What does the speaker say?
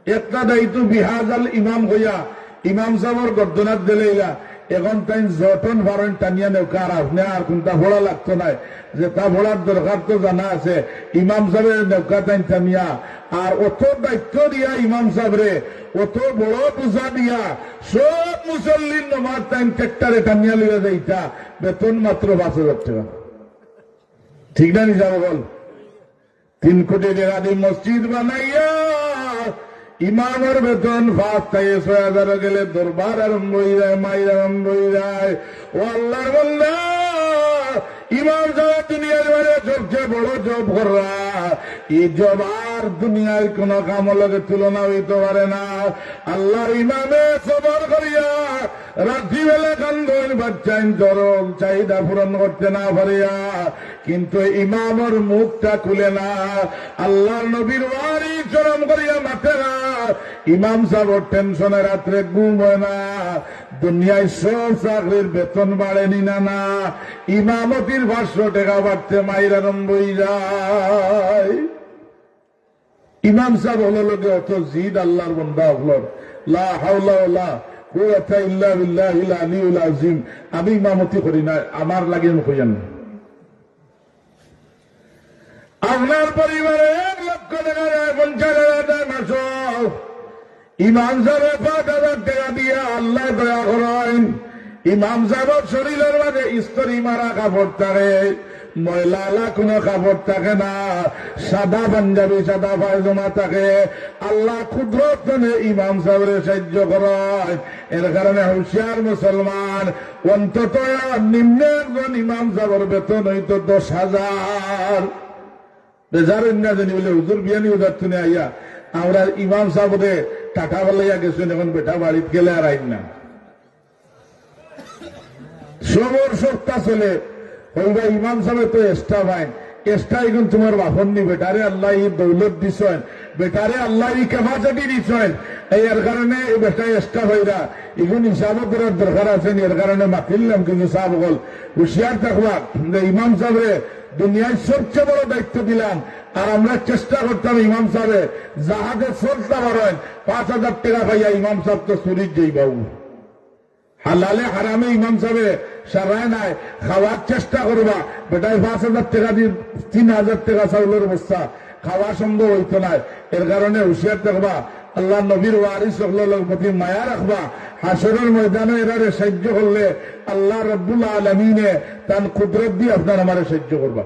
একটা দায়িত্ব বিহাজাল ইমাম হইয়া ইমাম সাহেবের গর্দনাত দিলেইলা এখন তাই যতন ভারণ টানিয়া নেওকা আর আপনি আর কোনটা ভোড়া লাগতো নাই যে তা ভোড়ার দরকার তো জানা আছে ইমাম সাহেবের নেওকা তাই টানিয়া আর অত দায়িত্ব দিয়া ইমাম সাহেবরে অত বড় পূজা দিয়া সব মুসল্লির নমাজ টাইম ট্রেক্টারে টানিয়া লিয়ে যাইতা বেতন মাত্র 5,000 টাকা। ঠিক না নি যাবো বল? 3 কোটি টাকা দিয়ে মসজিদ বানাইয়া ইমামের বেতন 5 থেকে 6,000 গেলে দরবার আরম্ভ হয়ে যায়, মাইর আরম্ভ হয়ে যায়। ও আল্লাহর বান্দা, ইমাম সাহেব দুনিয়ার বাইরে সবচেয়ে বড় জব করা, এই জব আর দুনিয়ার কোন কাম লগে তুলনা হইতে পারে না। আল্লাহর ইমামে সবর করিয়া রাত্রিবেলা কান্দন বাচ্চাইন জরম চাহিদা পূরণ করতে না পারিয়া, কিন্তু ইমামের মুখটা খুলে না। আল্লাহর নবীর বাড়ি চরম করিয়া মাঠে না, ইমাম সাহেব টেনশনে রাত্রে ঘুম হয় না। দুনিয়ায় সব চাকরির বেতন বাড়েনি না না, ইমামতির 500 টাকা বাড়তে মাইর আরম্ভ হয়ে যায়। ইমাম সাহেব হলো লোকে অত জিদ আল্লাহর বান্দা হলো লা হাওলা ওয়ালা কুওয়াতা ইল্লা বিল্লাহিল আলিয়্যিল আযীম। আমি ইমামতি করি না, আমার লাগে কইেন। আপনার পরিবারে 1 লক্ষ টাকা 50,000 টাকা মাস, ইমাম সাহেব 5,000 টাকা দিয়ে আল্লাহ দয়া করেন। ইমাম সাহেবের শরীরের মাঝে ইস্ত্রি মারা কাপড় থাকে, ময়লা কোনো কাপড় থাকে না, সাদা পাঞ্জাবি সাদা পায়জামা থাকে। আল্লাহ কুদরত ইমাম সাহেবের সাহায্য করেন। এর কারণে হুঁশিয়ার মুসলমান, অন্তত নিম্ন একজন ইমাম সাহেবের বেতন হইতো 10,000। বেজার না জানি বলে হুজুর বিয়ানি উদার তুনে আইয়া আমরা ইমাম সাহেবরে টাকা বলাইয়া গেছেন, এখন বেটা বাড়িতে গেলে আর আইন না। সবর সপ্তাহ চলে হইবা ইমাম সাহেব তো এক্সট্রা পাইন, এক্সট্রা এখন তোমার বাপন নি। বেটারে আল্লাহ দৌলত দিছেন, বেটারে আল্লাহ ক্যাপাসিটি দিছেন, এর কারণে বেটা এক্সট্রা হইরা এখন হিসাব করার দরকার আছে। এর কারণে মাতিলাম, কিন্তু সাহেব বল হুঁশিয়ার থাকবা যে ইমাম সাহেবরে দুনিয়ায় সবচেয়ে বড় দায়িত্ব দিলাম, আর আমরা চেষ্টা করতাম ইমাম সাহেব যাহাতে চলতে পারেন 5,000 টাকা পাইয়া ইমাম সাহেব তো চুরির যাই বাবু। হালালে হারামে ইমাম সাহেব সারায় নাই, খাওয়ার চেষ্টা করবা। বেটায় 5,000 টাকা দিয়ে 3,000 টাকা চাউলের বস্তা খাওয়া সম্ভব হইতো না। এর কারণে হুঁশিয়ার থাকবা, আল্লাহ নবীর ওয়ারিস সকলের প্রতি মায়া রাখবা। হাসরের ময়দানে এরারে সাহায্য করলে আল্লাহ রব্বুল আলামিনে তার কুদরত দিয়ে আপনার আমারে সাহায্য করবা।